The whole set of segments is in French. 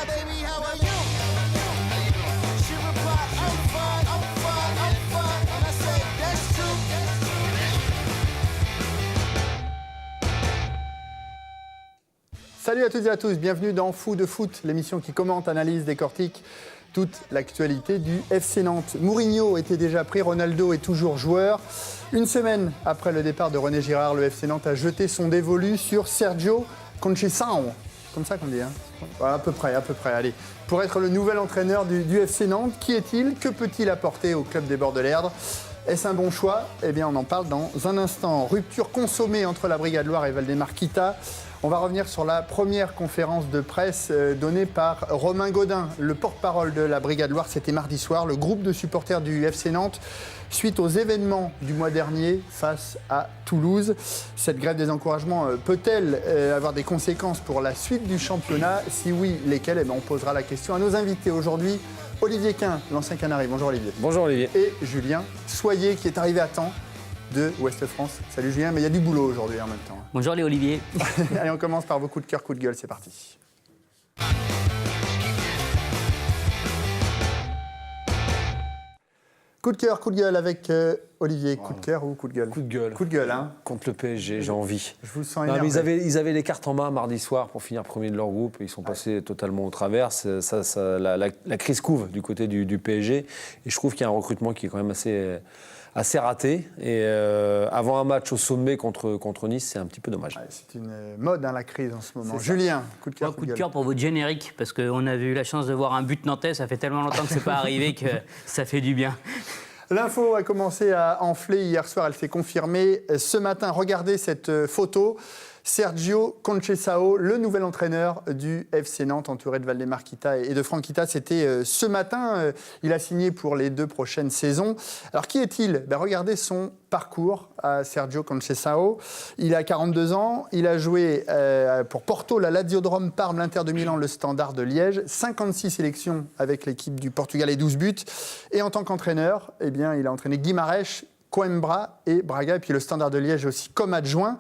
baby, how are you? She replied, I'm fine, I'm fine, I'm fine. And I said, that's true. Salut à toutes et à tous, bienvenue dans Fou de Foot, l'émission qui commente, analyse, décortique toute l'actualité du FC Nantes. Mourinho était déjà pris, Ronaldo est toujours joueur. Une semaine après le départ de René Girard, le FC Nantes a jeté son dévolu sur Sergio Conceição. Comme ça qu'on dit, hein. Voilà, à peu près, allez. Pour être le nouvel entraîneur du FC Nantes, qui est-il? Que peut-il apporter au club des bords de l'Erdre? Est-ce un bon choix? Eh bien, on en parle dans un instant. Rupture consommée entre la Brigade Loire et Waldemar Kita. On va revenir sur la première conférence de presse donnée par Romain Gaudin, le porte-parole de la Brigade Loire. C'était mardi soir, le groupe de supporters du FC Nantes, suite aux événements du mois dernier face à Toulouse. Cette grève des encouragements peut-elle avoir des conséquences pour la suite du championnat? Si oui, lesquelles? Eh bien, on posera la question à nos invités aujourd'hui. Olivier Quin, l'ancien Canari. Bonjour Olivier. Bonjour Olivier. Et Julien Soyer, qui est arrivé à temps de Ouest France. Salut Julien, mais il y a du boulot aujourd'hui en même temps. Bonjour les Olivier. Allez, on commence par vos coups de cœur, coups de gueule, c'est parti. Coup de cœur, coup de gueule avec Olivier. Coup de cœur ou coup de gueule? Coup de gueule. Coup de gueule, hein. Contre le PSG, j'ai envie. Je vous sens Non, énervé. mais ils avaient les cartes en main mardi soir pour finir premier de leur groupe. Ils sont passés totalement au travers. La crise couve du côté du PSG. Et je trouve qu'il y a un recrutement qui est quand même assez raté. Et avant un match au sommet contre Nice, c'est un petit peu dommage. Ouais, c'est une mode, hein, la crise en ce moment. Julien, coup de cœur, Moi, coup de cœur pour votre générique, parce qu'on a eu la chance de voir un but nantais. Ça fait tellement longtemps que c'est pas arrivé que ça fait du bien. L'info a commencé à enfler hier soir, elle s'est confirmée ce matin. Regardez cette photo. Sergio Conceição, le nouvel entraîneur du FC Nantes, entouré de Waldemar Kita et de Franck Kita. C'était ce matin. Il a signé pour les 2 prochaines saisons. Alors, qui est-il? Regardez son parcours à Sergio Conceição. Il a 42 ans. Il a joué pour Porto, la Lazio de Rome, Parme, l'Inter de Milan, le Standard de Liège. 56 sélections avec l'équipe du Portugal et 12 buts. Et en tant qu'entraîneur, eh bien, il a entraîné Guimarães, Coimbra et Braga. Et puis le Standard de Liège aussi comme adjoint.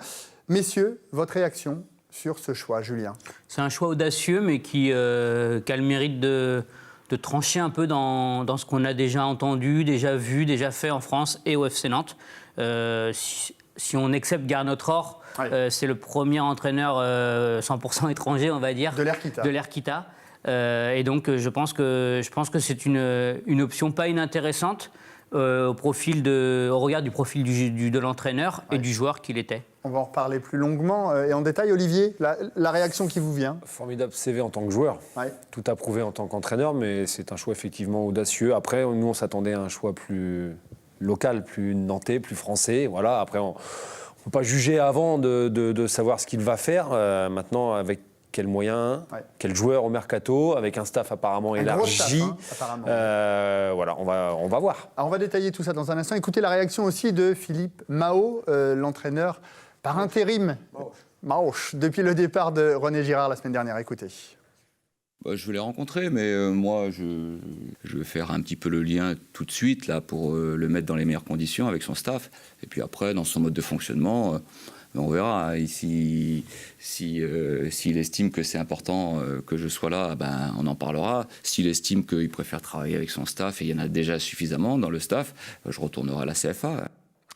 Messieurs, votre réaction sur ce choix, Julien? C'est un choix audacieux, mais qui a le mérite de trancher un peu dans ce qu'on a déjà entendu, déjà vu, déjà fait en France et au FC Nantes. Si on accepte Gernot Rohr, c'est le premier entraîneur 100% étranger, on va dire, de l'ère Kita. Et donc, je pense que c'est une option pas inintéressante au regard du profil de l'entraîneur et du joueur qu'il était. On va en reparler plus longuement et en détail. Olivier, la réaction qui vous vient? Formidable CV en tant que joueur. Ouais. Tout approuvé en tant qu'entraîneur, mais c'est un choix effectivement audacieux. Après, nous, on s'attendait à un choix plus local, plus nantais, plus français. Voilà. Après, on ne peut pas juger avant de savoir ce qu'il va faire. Maintenant, avec quels moyens, quel joueur au mercato, avec un staff apparemment élargi. Staff, apparemment. Voilà, on va voir. Alors, on va détailler tout ça dans un instant. Écoutez la réaction aussi de Philippe Mao, l'entraîneur par intérim, Mauch, depuis le départ de René Girard la semaine dernière. Écoutez. Je vais les rencontrer, mais moi, je vais faire un petit peu le lien tout de suite là, pour le mettre dans les meilleures conditions avec son staff. Et puis après, dans son mode de fonctionnement, on verra. Hein, s'il estime que c'est important que je sois là, on en parlera. S'il estime qu'il préfère travailler avec son staff, et il y en a déjà suffisamment dans le staff, je retournerai à la CFA.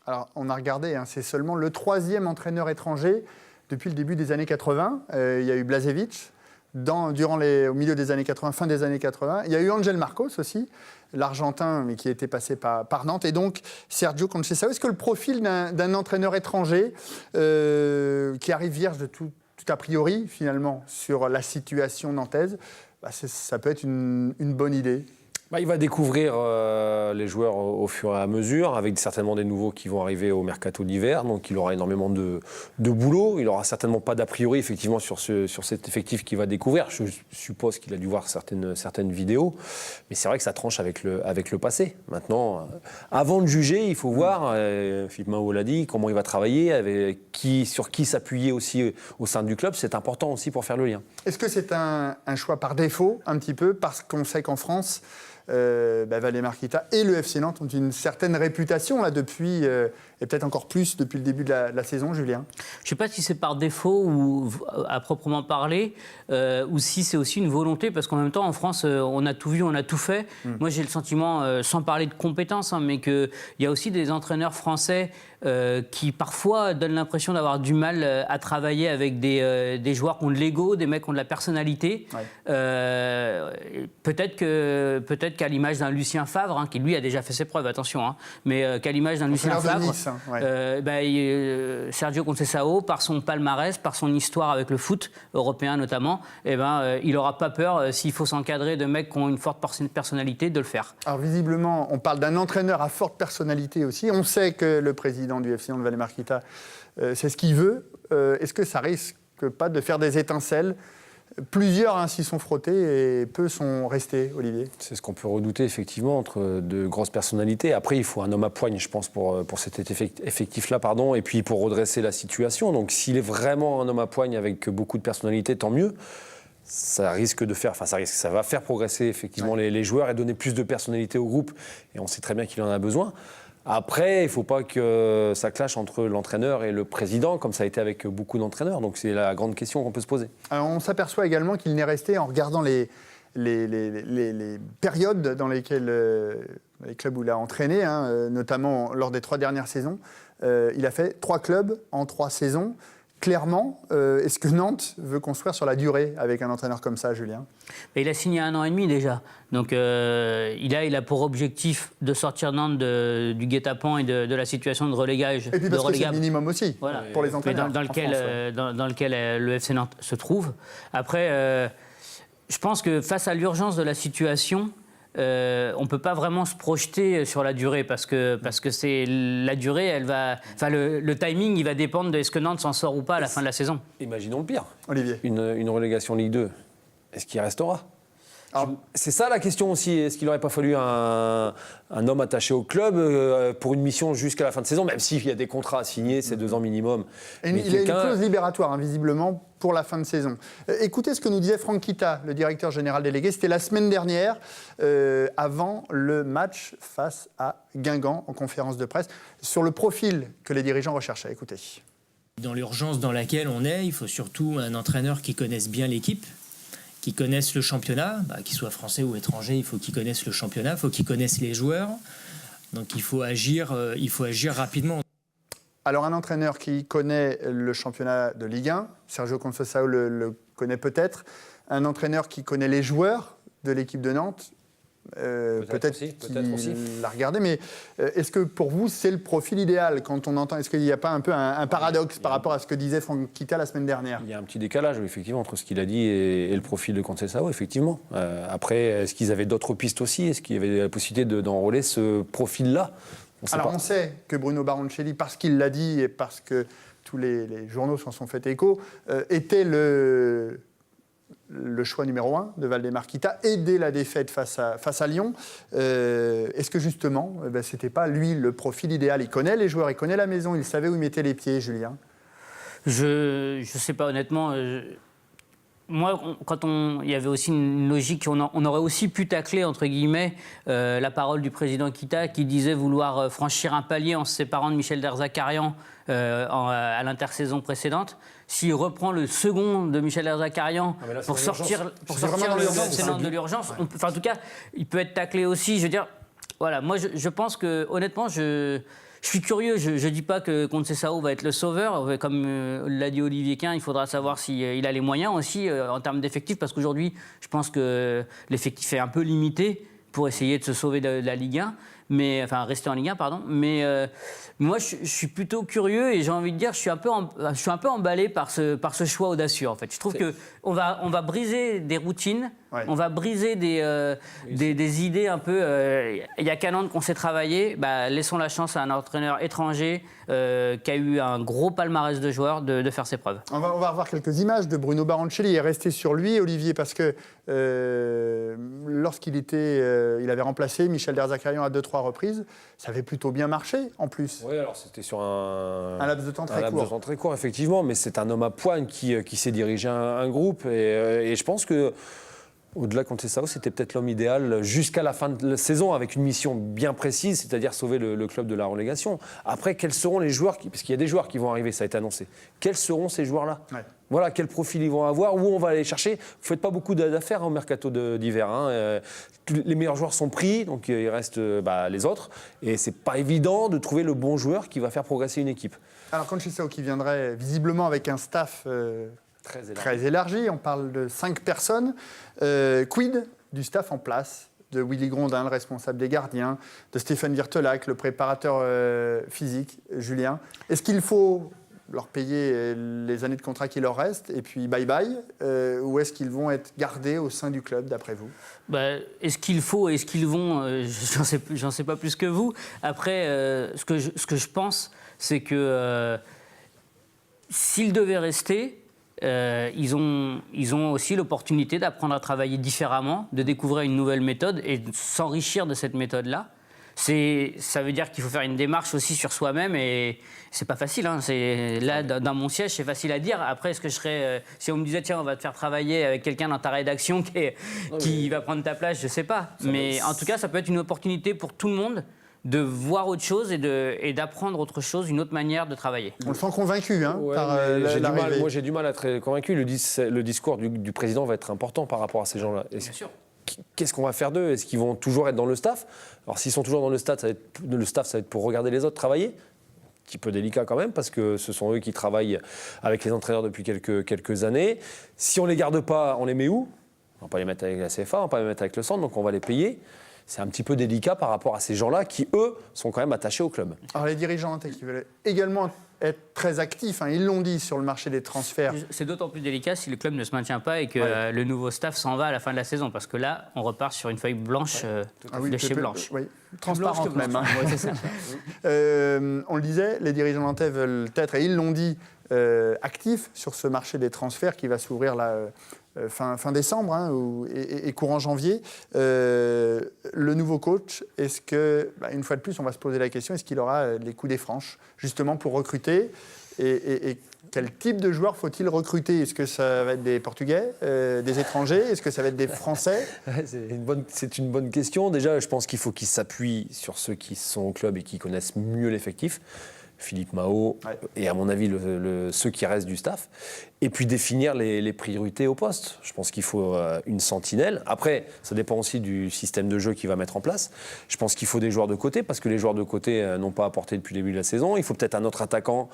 Alors, on a regardé, hein, c'est seulement le 3e entraîneur étranger depuis le début des années 80. Il y a eu Blažević au milieu des années 80, fin des années 80. Il y a eu Ángel Marcos aussi, l'Argentin, mais qui était passé par Nantes. Et donc, Sergio Conceição. Est-ce que le profil d'un entraîneur étranger qui arrive vierge de tout a priori, finalement, sur la situation nantaise, ça peut être une bonne idée? Il va découvrir les joueurs au fur et à mesure, avec certainement des nouveaux qui vont arriver au mercato d'hiver. Donc il aura énormément de boulot. Il n'aura certainement pas d'a priori effectivement sur cet effectif qu'il va découvrir. Je suppose qu'il a dû voir certaines vidéos. Mais c'est vrai que ça tranche avec le passé. Maintenant, avant de juger, il faut voir, Philippe Mao l'a dit, comment il va travailler, sur qui s'appuyer aussi au sein du club. C'est important aussi pour faire le lien. Est-ce que c'est un choix par défaut, un petit peu, parce qu'on sait qu'en France, Waldemar Kita et le FC Nantes ont une certaine réputation là, depuis et peut-être encore plus depuis le début de la saison, Julien? Je ne sais pas si c'est par défaut ou à proprement parler, ou si c'est aussi une volonté, parce qu'en même temps, en France, on a tout vu, on a tout fait. Moi, j'ai le sentiment, sans parler de compétences, hein, mais qu'il y a aussi des entraîneurs français qui parfois donnent l'impression d'avoir du mal à travailler avec des joueurs qui ont de l'ego, des mecs qui ont de la personnalité. Ouais. Peut-être qu'à l'image d'un Lucien Favre, hein, qui lui a déjà fait ses preuves, attention, hein, mais qu'à l'image d'un Lucien Favre, Nice, hein, ouais. Sergio Conceição, par son palmarès, par son histoire avec le foot européen notamment, il n'aura pas peur, s'il faut s'encadrer de mecs qui ont une forte personnalité, de le faire. Alors visiblement, on parle d'un entraîneur à forte personnalité aussi. On sait que le président du FC Nantes, Valdemar Kita, c'est ce qu'il veut. Est-ce que ça risque pas de faire des étincelles? Plusieurs s'y sont frottés et peu sont restés, Olivier. C'est ce qu'on peut redouter effectivement entre de grosses personnalités. Après, il faut un homme à poigne, je pense, pour cet effectif-là, et puis pour redresser la situation. Donc s'il est vraiment un homme à poigne avec beaucoup de personnalité, tant mieux. Ça va faire progresser effectivement les joueurs et donner plus de personnalité au groupe. Et on sait très bien qu'il en a besoin. Après, il ne faut pas que ça clash entre l'entraîneur et le président, comme ça a été avec beaucoup d'entraîneurs. Donc c'est la grande question qu'on peut se poser. Alors, on s'aperçoit également qu'il n'est resté, en regardant les périodes dans lesquelles les clubs où il a entraîné, notamment lors des 3 dernières saisons, il a fait 3 clubs en 3 saisons. Clairement, est-ce que Nantes veut construire sur la durée avec un entraîneur comme ça, Julien? Il a signé 1 an et demi déjà. Donc il a pour objectif de sortir Nantes du guet-apens et de la situation de relégage. Et puis parce que c'est le minimum aussi, voilà, pour les entraîneurs. Dans lequel le FC Nantes se trouve. Après, je pense que face à l'urgence de la situation, on ne peut pas vraiment se projeter sur la durée parce que c'est la durée, le timing, il va dépendre de est-ce que Nantes s'en sort ou pas à la fin de la saison. Imaginons le pire. Olivier. Une relégation Ligue 2. Est-ce qu'il restera? C'est ça la question aussi. Est-ce qu'il n'aurait pas fallu un homme attaché au club pour une mission jusqu'à la fin de saison, même s'il y a des contrats à signer, c'est 2 ans minimum. Et il y a une clause libératoire, visiblement, pour la fin de saison. Écoutez ce que nous disait Franck Kita, le directeur général délégué. C'était la semaine dernière, avant le match face à Guingamp, en conférence de presse, sur le profil que les dirigeants recherchaient. Écoutez. Dans l'urgence dans laquelle on est, il faut surtout un entraîneur qui connaisse bien l'équipe, qui connaissent le championnat, qu'il soit français ou étranger, il faut qu'ils connaissent le championnat, il faut qu'ils connaissent les joueurs. Donc il faut agir rapidement. Alors un entraîneur qui connaît le championnat de Ligue 1, Sergio Conceição le connaît peut-être. Un entraîneur qui connaît les joueurs de l'équipe de Nantes, peut-être qu'il l'a regardé. Mais est-ce que pour vous, c'est le profil idéal quand on entend? Est-ce qu'il n'y a pas un peu un paradoxe par rapport à ce que disait Franck Kita la semaine dernière? Il y a un petit décalage, effectivement, entre ce qu'il a dit et le profil de Conceição, effectivement. Après, est-ce qu'ils avaient d'autres pistes aussi? Est-ce qu'il y avait la possibilité d'enrôler ce profil-là? On sait que Bruno Baroncelli, parce qu'il l'a dit et parce que tous les journaux s'en sont fait écho, était le choix numéro 1 de Valdemar Kita et dès la défaite face à Lyon. Est-ce que justement, ce n'était pas lui le profil idéal? Il connaît les joueurs, il connaît la maison, il savait où il mettait les pieds, Julien? Je ne sais pas honnêtement. Moi, il y avait aussi une logique, on aurait aussi pu tacler, entre guillemets, la parole du président Kita qui disait vouloir franchir un palier en se séparant de Michel Derzakarian à l'intersaison précédente. S'il reprend le second de Michel Derzakarian pour sortir le FC Nantes de l'urgence, en tout cas, il peut être taclé aussi. Je veux dire, voilà, moi je pense que, honnêtement, je suis curieux, je ne dis pas que Conceição va être le sauveur. Comme l'a dit Olivier Quin, il faudra savoir s'il a les moyens aussi en termes d'effectifs, parce qu'aujourd'hui, je pense que l'effectif est un peu limité pour essayer de se sauver de la Ligue 1. Rester en Ligue 1, pardon. Mais moi, je suis plutôt curieux et j'ai envie de dire, je suis un peu emballé par ce choix audacieux, en fait. Je trouve qu'on va briser des routines, on va briser des idées un peu... Il n'y a qu'à Nantes qu'on sait travailler. Laissons la chance à un entraîneur étranger qui a eu un gros palmarès de joueurs de faire ses preuves. On va revoir quelques images de Bruno Baroncelli. Il est resté sur lui, Olivier, parce que lorsqu'il il avait remplacé Michel Derzakarian à 2-3 reprises, ça avait plutôt bien marché, en plus. Oui, alors c'était sur un laps de temps très court. Un laps de temps très court, effectivement, mais c'est un homme à poigne qui sait diriger un groupe. Et je pense que Au-delà de Conceição, c'était peut-être l'homme idéal jusqu'à la fin de la saison avec une mission bien précise, c'est-à-dire sauver le club de la relégation. Après, quels seront les joueurs parce qu'il y a des joueurs qui vont arriver, ça a été annoncé. Quels seront ces joueurs-là ? Voilà, quel profil ils vont avoir, où on va aller chercher. Vous ne faites pas beaucoup d'affaires au mercato d'hiver. Les meilleurs joueurs sont pris, donc il reste les autres. Et ce n'est pas évident de trouver le bon joueur qui va faire progresser une équipe. Alors, Conceição qui viendrait visiblement avec un staff très élargi, on parle de 5 personnes. Quid du staff en place, de Willy Grondin, le responsable des gardiens, de Stéphane Virtolac, le préparateur physique, Julien. Est-ce qu'il faut leur payer les années de contrat qui leur restent et puis bye-bye ou est-ce qu'ils vont être gardés au sein du club, d'après vous ? Est-ce qu'il faut, est-ce qu'ils vont j'en sais pas plus que vous. Après, ce que je pense, c'est que s'ils devaient rester, ils ont aussi l'opportunité d'apprendre à travailler différemment, de découvrir une nouvelle méthode et de s'enrichir de cette méthode-là. Ça veut dire qu'il faut faire une démarche aussi sur soi-même et c'est pas facile. Là, dans mon siège, c'est facile à dire. Après, est-ce que je serais, si on me disait tiens, on va te faire travailler avec quelqu'un dans ta rédaction qui va prendre ta place, je sais pas. Mais en tout cas, ça peut être une opportunité pour tout le monde de voir autre chose et d'apprendre autre chose, une autre manière de travailler. On le sent convaincu par l'arrivée. Moi, j'ai du mal à être convaincu. Le discours du président va être important par rapport à ces gens-là. Bien sûr. Qu'est-ce qu'on va faire d'eux ? Est-ce qu'ils vont toujours être dans le staff ? Alors, s'ils sont toujours dans le staff, ça va être pour regarder les autres travailler. Un petit peu délicat quand même, parce que ce sont eux qui travaillent avec les entraîneurs depuis quelques années. Si on ne les garde pas, on les met où ? On ne va pas les mettre avec la CFA, on ne va pas les mettre avec le centre, donc on va les payer. C'est un petit peu délicat par rapport à ces gens-là qui, eux, sont quand même attachés au club. Alors, les dirigeants qui veulent également être très actifs, ils l'ont dit sur le marché des transferts. C'est d'autant plus délicat si le club ne se maintient pas et que le nouveau staff s'en va à la fin de la saison, parce que là, on repart sur une feuille blanche de chez Blanche. Oui, transparente même. Ouais, c'est ça. On le disait, les dirigeants nantais veulent être, et ils l'ont dit, actifs sur ce marché des transferts qui va s'ouvrir là, fin décembre et courant janvier. Le nouveau coach, est-ce que, une fois de plus, on va se poser la question, est-ce qu'il aura les coups des franches, justement pour recruter et quel type de joueurs faut-il recruter ? Est-ce que ça va être des Portugais, des étrangers ? Est-ce que ça va être des Français ? C'est une bonne question. Déjà, je pense qu'il faut qu'ils s'appuient sur ceux qui sont au club et qui connaissent mieux l'effectif. Philippe Mao et à mon avis ceux qui restent du staff, et puis définir les priorités au poste. Je pense qu'il faut une sentinelle. Après, ça dépend aussi du système de jeu qu'il va mettre en place. Je pense qu'il faut des joueurs de côté, parce que les joueurs de côté n'ont pas apporté depuis le début de la saison. Il faut peut-être un autre attaquant,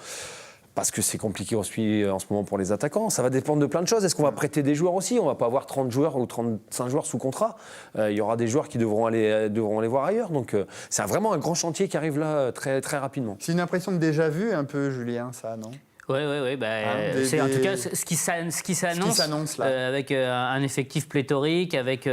parce que c'est compliqué aussi en ce moment pour les attaquants. Ça va dépendre de plein de choses. Est-ce qu'on va prêter des joueurs aussi ? On ne va pas avoir 30 joueurs ou 35 joueurs sous contrat. Il y aura des joueurs qui devront aller voir ailleurs. Donc c'est vraiment un grand chantier qui arrive là très, très rapidement. C'est une impression de déjà-vu un peu, Julien, ça, non ? Oui. C'est en tout cas ce qui s'annonce là. Avec un effectif pléthorique, avec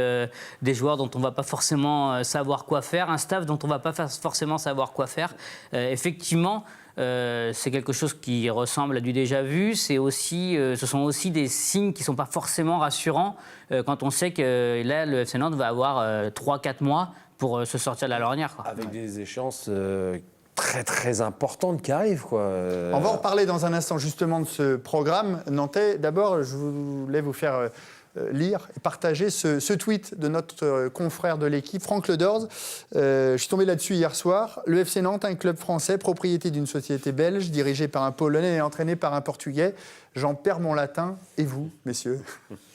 des joueurs dont on ne va pas forcément savoir quoi faire, un staff dont on ne va pas forcément savoir quoi faire. Effectivement, c'est quelque chose qui ressemble à du déjà-vu. Ce sont aussi des signes qui ne sont pas forcément rassurants quand on sait que là, le FC Nantes va avoir 3-4 mois pour se sortir de la lornière. Avec des échéances très très importantes qui arrivent. On va en reparler dans un instant justement de ce programme nantais. D'abord, je voulais vous faire lire et partager ce tweet de notre confrère de l'équipe, Franck Ledors. Je suis tombé là-dessus hier soir. Le FC Nantes, un club français, propriété d'une société belge, dirigé par un Polonais et entraîné par un Portugais. J'en perds mon latin. Et vous, messieurs ?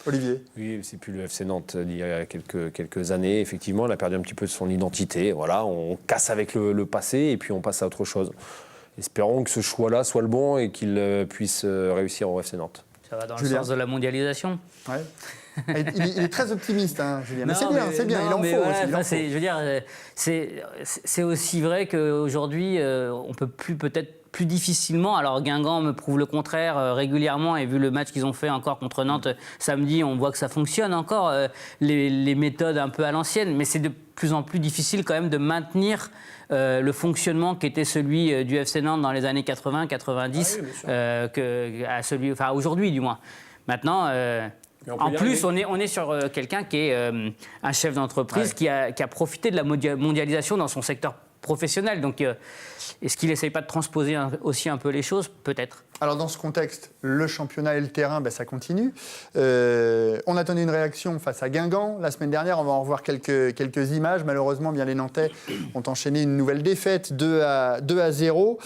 Olivier ? Oui, c'est plus le FC Nantes d'il y a quelques années. Effectivement, il a perdu un petit peu de son identité. Voilà, on casse avec le passé et puis on passe à autre chose. Espérons que ce choix-là soit le bon et qu'il puisse réussir au FC Nantes. Ça va dans le sens de la mondialisation. Ouais. Il est très optimiste, Julien. Mais c'est bien, il en faut aussi. Je veux dire, c'est aussi vrai qu'aujourd'hui, on peut peut-être plus difficilement. Alors Guingamp me prouve le contraire régulièrement, et vu le match qu'ils ont fait encore contre Nantes samedi, on voit que ça fonctionne encore, les méthodes un peu à l'ancienne, mais c'est de plus en plus difficile quand même de maintenir le fonctionnement qui était celui du FC Nantes dans les années 80-90 aujourd'hui du moins. Maintenant, en plus, on est sur quelqu'un qui est un chef d'entreprise qui a profité de la mondialisation dans son secteur professionnel. Donc, est-ce qu'il n'essaye pas de transposer aussi un peu les choses ? Peut-être. Alors dans ce contexte, le championnat et le terrain, ça continue. On attendait une réaction face à Guingamp la semaine dernière. On va en revoir quelques images. Malheureusement, bien les Nantais ont enchaîné une nouvelle défaite, 2-0.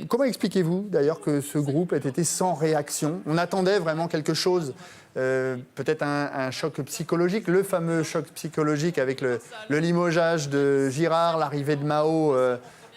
Comment expliquez-vous d'ailleurs que ce groupe ait été sans réaction? On attendait vraiment quelque chose. Peut-être un choc psychologique, le fameux choc psychologique avec le limogeage de Girard, l'arrivée de Mao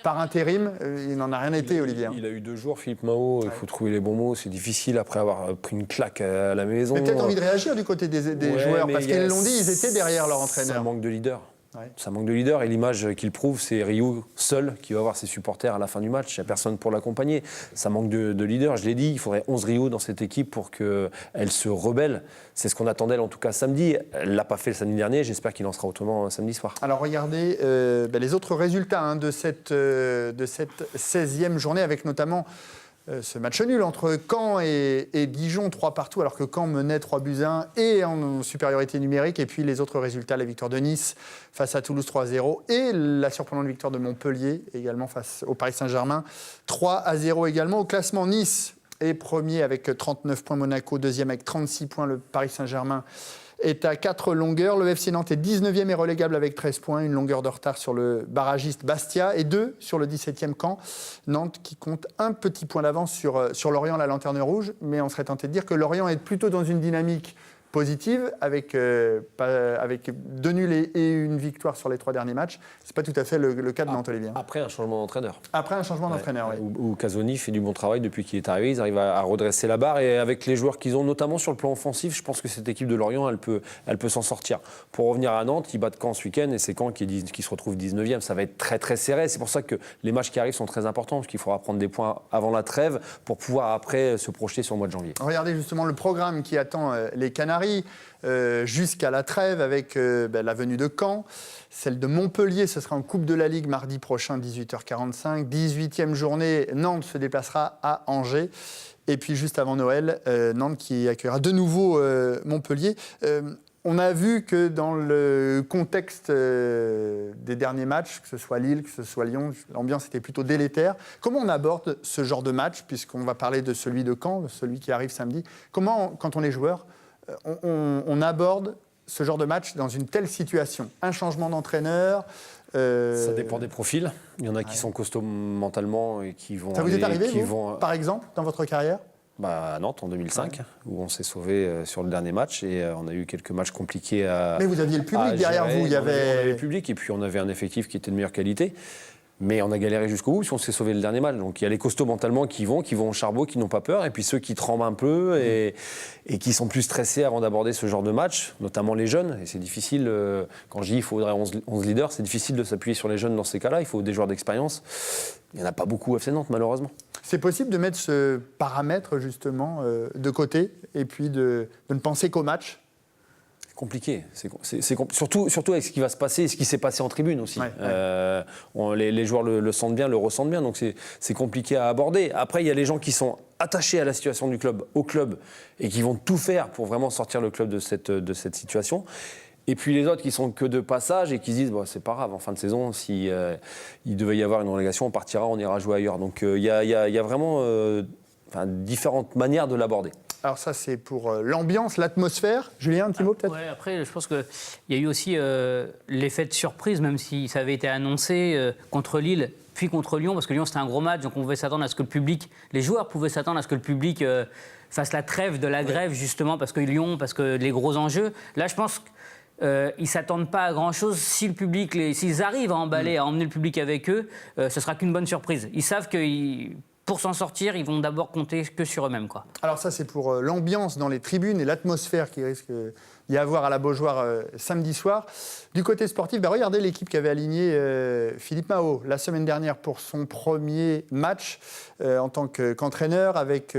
par intérim. Il n'en a rien été, Olivier. Il a eu 2 jours, Philippe Mao. Il faut trouver les bons mots. C'est difficile après avoir pris une claque à la maison. Mais peut-être envie de réagir du côté des joueurs, parce qu'ils l'ont dit, ils étaient derrière leur Ça entraîneur. manque de leader. Ouais. Ça manque de leader et l'image qu'il prouve, c'est Rio seul qui va voir ses supporters à la fin du match. Il n'y a personne pour l'accompagner. Ça manque de leader. Je l'ai dit, il faudrait 11 Rio dans cette équipe pour qu'elle se rebelle. C'est ce qu'on attendait en tout cas samedi. Elle ne l'a pas fait le samedi dernier. J'espère qu'il en sera autrement samedi soir. Alors regardez les autres résultats de cette 16e journée, avec notamment ce match nul entre Caen et Dijon, 3-3, alors que Caen menait 3-1 et en supériorité numérique. Et puis les autres résultats, la victoire de Nice face à Toulouse 3-0 et la surprenante victoire de Montpellier également face au Paris Saint-Germain 3-0 également. Au classement, Nice est premier avec 39 points, Monaco deuxième avec 36 points, le Paris Saint-Germain est à 4 longueurs. Le FC Nantes est 19e et relégable avec 13 points, une longueur de retard sur le barragiste Bastia et 2 sur le 17e Caen. Nantes qui compte un petit point d'avance sur Lorient, la lanterne rouge. Mais on serait tenté de dire que Lorient est plutôt dans une dynamique positive avec 2 nuls et une victoire sur les 3 derniers matchs. Ce n'est pas tout à fait le cas de Nantes, Olivier. Après un changement d'entraîneur. Après un changement d'entraîneur, oui. Où Casoni fait du bon travail depuis qu'il est arrivé. Ils arrivent à redresser la barre et avec les joueurs qu'ils ont, notamment sur le plan offensif, je pense que cette équipe de Lorient, elle peut s'en sortir. Pour revenir à Nantes, ils battent Caen ce week-end et c'est Caen qui se retrouve 19e. Ça va être très très serré. C'est pour ça que les matchs qui arrivent sont très importants parce qu'il faudra prendre des points avant la trêve pour pouvoir après se projeter sur le mois de janvier. Regardez justement le programme qui attend les Canaries jusqu'à la trêve avec la venue de Caen. Celle de Montpellier, ce sera en Coupe de la Ligue mardi prochain, 18h45. 18e journée, Nantes se déplacera à Angers. Et puis juste avant Noël, Nantes qui accueillera de nouveau Montpellier. On a vu que dans le contexte des derniers matchs, que ce soit Lille, que ce soit Lyon, l'ambiance était plutôt délétère. Comment on aborde ce genre de match, puisqu'on va parler de celui de Caen, celui qui arrive samedi? Comment, quand on est joueur, on aborde ce genre de match dans une telle situation? Un changement d'entraîneur. Ça dépend des profils. Il y en a qui sont costauds mentalement et qui vont. Ça vous est arrivé, vous, par exemple, dans votre carrière? À Nantes en 2005, où on s'est sauvé sur le dernier match et on a eu quelques matchs compliqués à. Mais vous aviez le public derrière vous. On avait le public et puis on avait un effectif qui était de meilleure qualité. Mais on a galéré jusqu'au bout, si on s'est sauvé le dernier match. Donc il y a les costauds mentalement qui vont au charbon, qui n'ont pas peur, et puis ceux qui tremblent un peu et qui sont plus stressés avant d'aborder ce genre de match, notamment les jeunes. Et c'est difficile, quand je dis qu'il faudrait 11 leaders, c'est difficile de s'appuyer sur les jeunes dans ces cas-là. Il faut des joueurs d'expérience. Il n'y en a pas beaucoup au FC Nantes, malheureusement. C'est possible de mettre ce paramètre, justement, de côté, et puis de ne penser qu'au match? Compliqué. Surtout avec ce qui va se passer et ce qui s'est passé en tribune aussi. Les joueurs le sentent bien, le ressentent bien, donc c'est compliqué à aborder. Après, il y a les gens qui sont attachés à la situation du club, au club, et qui vont tout faire pour vraiment sortir le club de cette situation. Et puis les autres qui sont que de passage et qui se disent c'est pas grave, en fin de saison, si il devait y avoir une relégation, on partira, on ira jouer ailleurs. Donc il y a vraiment différentes manières de l'aborder. Alors ça, c'est pour l'ambiance, l'atmosphère. Julien, un petit mot peut-être? Ouais, après, je pense qu'il y a eu aussi l'effet de surprise, même si ça avait été annoncé contre Lille, puis contre Lyon, parce que Lyon, c'était un gros match, donc on pouvait s'attendre à ce que le public, les joueurs pouvaient s'attendre à ce que le public fasse la trêve de la grève, justement, parce que Lyon, parce que les gros enjeux. Là, je pense qu'ils ne s'attendent pas à grand-chose. Si le public, s'ils arrivent à emballer, à emmener le public avec eux, ce ne sera qu'une bonne surprise. Ils savent que pour s'en sortir, ils vont d'abord compter que sur eux-mêmes, quoi. Alors ça, c'est pour l'ambiance dans les tribunes et l'atmosphère qui risque d'y avoir à la Beaujoire samedi soir. Du côté sportif, regardez l'équipe qui avait aligné Philippe Mao la semaine dernière pour son premier match en tant qu'entraîneur, avec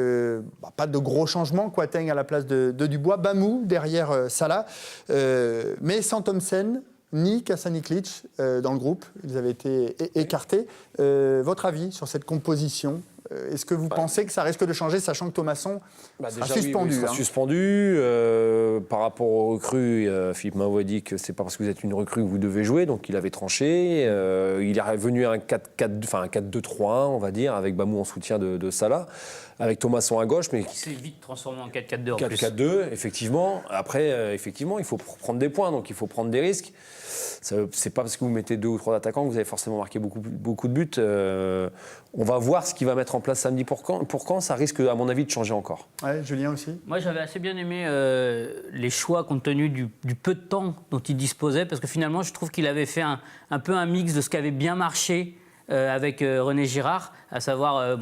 pas de gros changements. Kouateng à la place de Dubois, Bamou derrière Salah, mais sans Thomsen ni Kasaniklic dans le groupe. Ils avaient été écartés. Votre avis sur cette composition Est-ce que vous pensez que ça risque de changer, sachant que Thomasson sera Déjà, suspendu, il sera hein. suspendu. Par rapport aux recrues, Philippe Mao a dit que c'est pas parce que vous êtes une recrue que vous devez jouer, donc il avait tranché. Il est revenu à un 4-2-3-1, on va dire, avec Bamou en soutien de Salah, avec Thomasson à gauche, mais Qui s'est vite transformé en 4-4-2 en plus. 4-4-2, effectivement. Après, effectivement, il faut prendre des points, donc il faut prendre des risques. C'est pas parce que vous mettez 2 ou 3 attaquants que vous allez forcément marquer beaucoup de buts. On va voir ce qu'il va mettre en place samedi pour Caen. Ça risque, à mon avis, de changer encore. Ouais, Julien aussi. Moi, j'avais assez bien aimé les choix compte tenu du peu de temps dont il disposait, parce que finalement, je trouve qu'il avait fait un peu un mix de ce qui avait bien marché avec René Girard, à savoir,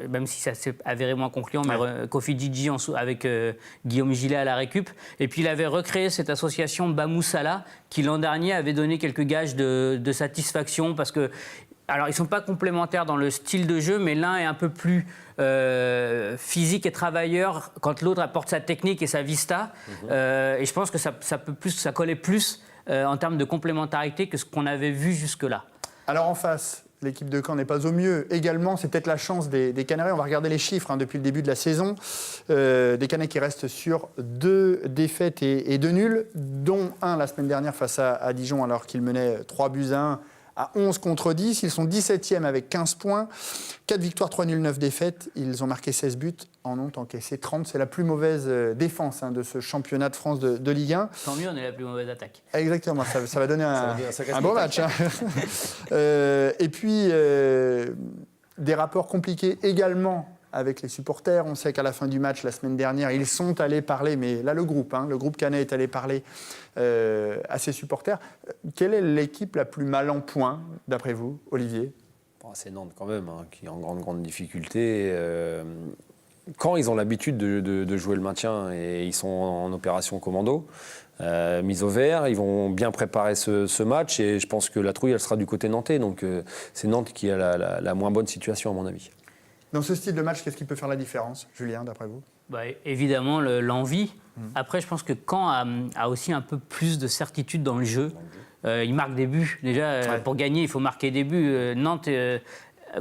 même si ça s'est avéré moins concluant, mais Kofi Djidji avec Guillaume Gillet à la récup. Et puis il avait recréé cette association Bamou-Salah qui l'an dernier avait donné quelques gages de satisfaction, parce que, alors ils ne sont pas complémentaires dans le style de jeu, mais l'un est un peu plus physique et travailleur quand l'autre apporte sa technique et sa vista. Et je pense que ça collait plus en termes de complémentarité que ce qu'on avait vu jusque-là. Alors en face, l'équipe de Caen n'est pas au mieux. Également, c'est peut-être la chance des Canaries. On va regarder les chiffres depuis le début de la saison. Des Canaries qui restent sur 2 défaites et 2 nuls, dont un la semaine dernière face à Dijon, alors qu'ils menaient 3-1 à 11 contre 10. Ils sont 17e avec 15 points. 4 victoires, 3 nuls, 9 défaites. Ils ont marqué 16 buts, en ont encaissé 30. C'est la plus mauvaise défense de ce championnat de France de Ligue 1. Tant mieux, on est la plus mauvaise attaque. Exactement, ça va donner un bon match. Et puis, des rapports compliqués également avec les supporters. On sait qu'à la fin du match, la semaine dernière, ils sont allés parler, mais là, le groupe Canet est allé parler à ses supporters. Quelle est l'équipe la plus mal en point, d'après vous, Olivier ? C'est Nantes quand même, qui est en grande difficulté. Quand ils ont l'habitude de jouer le maintien et ils sont en opération commando, mise au vert, ils vont bien préparer ce match et je pense que la trouille, elle sera du côté nantais. Donc c'est Nantes qui a la moins bonne situation, à mon avis. Dans ce style de match, qu'est-ce qui peut faire la différence, Julien, d'après vous ? Évidemment, l'envie. Après, je pense que Caen a aussi un peu plus de certitude dans le jeu. Il marque des buts. Déjà, pour gagner, il faut marquer des buts. Nantes,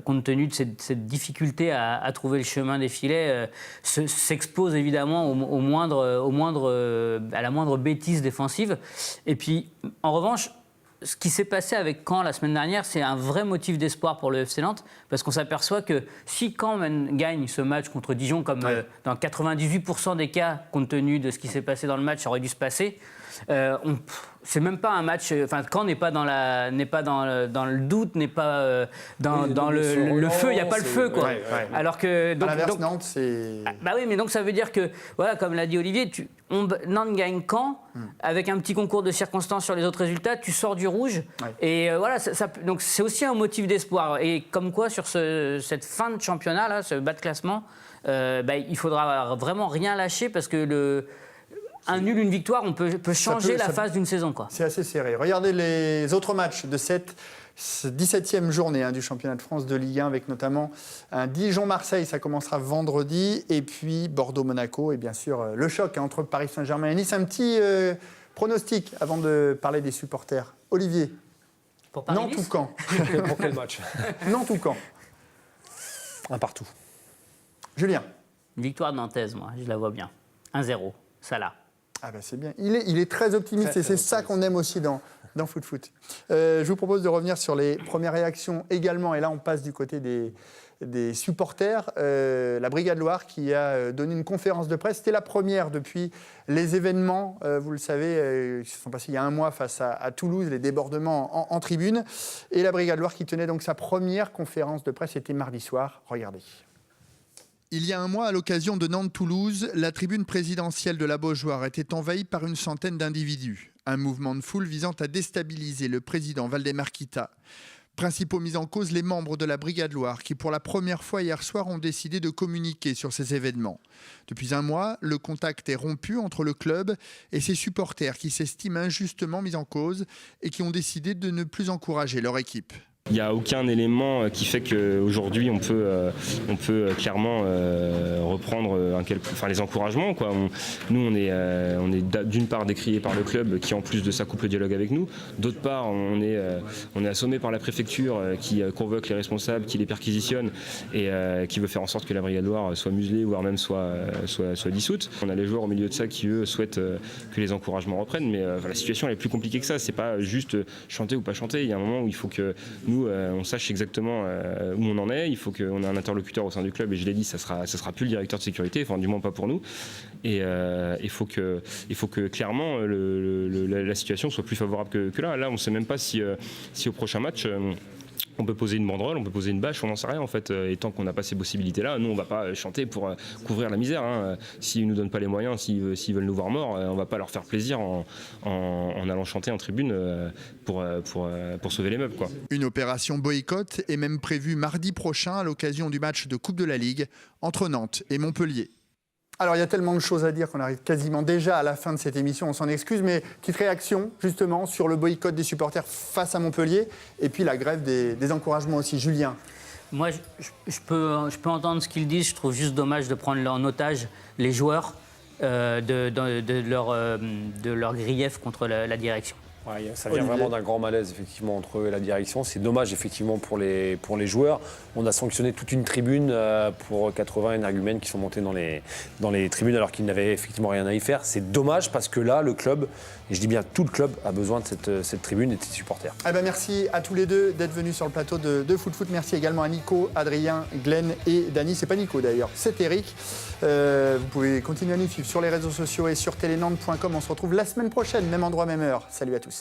compte tenu de cette difficulté à trouver le chemin des filets, s'expose évidemment à la moindre bêtise défensive. Et puis, en revanche, ce qui s'est passé avec Caen la semaine dernière, c'est un vrai motif d'espoir pour le FC Nantes, parce qu'on s'aperçoit que si Caen gagne ce match contre Dijon, comme dans 98% des cas, compte tenu de ce qui s'est passé dans le match, ça aurait dû se passer, c'est même pas un match. Enfin, Caen n'est pas dans le doute, n'est pas dans le feu. Il n'y a pas le feu, quoi. Alors que à l'inverse, Nantes, c'est. Oui, mais donc ça veut dire que, voilà, comme l'a dit Olivier, Nantes gagne Caen avec un petit concours de circonstances sur les autres résultats. Tu sors du rouge et voilà. Donc c'est aussi un motif d'espoir. Et comme quoi, sur cette fin de championnat là, ce bas de classement, il faudra vraiment rien lâcher, parce que un nul, une victoire, on peut changer la phase d'une saison, quoi. C'est assez serré. Regardez les autres matchs de cette 17e journée du championnat de France de Ligue 1, avec notamment un Dijon-Marseille, ça commencera vendredi, et puis Bordeaux-Monaco, et bien sûr le choc entre Paris Saint-Germain et Nice. Un petit pronostic avant de parler des supporters. Olivier, Pour Paris, Nantes ou Caen ? Pour quel match? Nantes ou Caen ? Un partout. Julien ? Victoire nantaise, moi, je la vois bien. 1-0, Salah. Ah c'est bien. Il est très optimiste, et c'est ça qu'on aime aussi dans Foot. Je vous propose de revenir sur les premières réactions également, et là on passe du côté des supporters. La Brigade Loire qui a donné une conférence de presse. C'était la première depuis les événements, vous le savez, qui se sont passés il y a un mois face à Toulouse, les débordements en tribune. Et la Brigade Loire qui tenait donc sa première conférence de presse, c'était mardi soir. Regardez. Il y a un mois, à l'occasion de Nantes-Toulouse, la tribune présidentielle de la Beaujoire était envahie par une centaine d'individus. Un mouvement de foule visant à déstabiliser le président Valdemar Kita. Principaux mis en cause, les membres de la Brigade Loire qui, pour la première fois hier soir, ont décidé de communiquer sur ces événements. Depuis un mois, le contact est rompu entre le club et ses supporters qui s'estiment injustement mis en cause et qui ont décidé de ne plus encourager leur équipe. n'y a aucun élément qui fait qu'aujourd'hui on peut clairement reprendre les encouragements, quoi. Nous on est d'une part décrié par le club qui en plus de ça coupe le dialogue avec nous, d'autre part on est assommé par la préfecture qui convoque les responsables, qui les perquisitionne et qui veut faire en sorte que la Brigade Loire soit muselée, voire même soit dissoute. On a les joueurs au milieu de ça qui eux souhaitent que les encouragements reprennent, mais la situation elle est plus compliquée que ça. C'est pas juste chanter ou pas chanter. Il y a un moment où il faut que nous on sache exactement où on en est. Il faut qu'on ait un interlocuteur au sein du club, et je l'ai dit, ça sera plus le directeur de sécurité, enfin du moins pas pour nous. Et il faut que clairement la situation soit plus favorable que là. Là on sait même pas si au prochain match on peut poser une banderole, on peut poser une bâche, on n'en sait rien en fait. Et tant qu'on n'a pas ces possibilités-là, nous on va pas chanter pour couvrir la misère. Hein. S'ils nous donnent pas les moyens, s'ils veulent nous voir morts, on va pas leur faire plaisir en allant chanter en tribune pour sauver les meubles, quoi. Une opération boycott est même prévue mardi prochain à l'occasion du match de Coupe de la Ligue entre Nantes et Montpellier. Alors, il y a tellement de choses à dire qu'on arrive quasiment déjà à la fin de cette émission, on s'en excuse, mais petite réaction justement sur le boycott des supporters face à Montpellier et puis la grève des encouragements aussi. Julien. Moi, je peux entendre ce qu'ils disent. Je trouve juste dommage de prendre en otage les joueurs de leur grief contre la direction. Ouais, ça vient vraiment d'un grand malaise effectivement entre eux et la direction. C'est dommage effectivement pour les joueurs. On a sanctionné toute une tribune pour 80 énergumènes qui sont montés dans les tribunes alors qu'ils n'avaient effectivement rien à y faire. C'est dommage parce que là, le club, et je dis bien tout le club, a besoin de cette tribune et de ses supporters. Eh ben merci à tous les deux d'être venus sur le plateau de Foot Foot. Merci également à Nico, Adrien, Glenn et Dany. C'est pas Nico d'ailleurs, c'est Eric. Vous pouvez continuer à nous suivre sur les réseaux sociaux et sur telenantes.com. On se retrouve la semaine prochaine, même endroit, même heure. Salut à tous.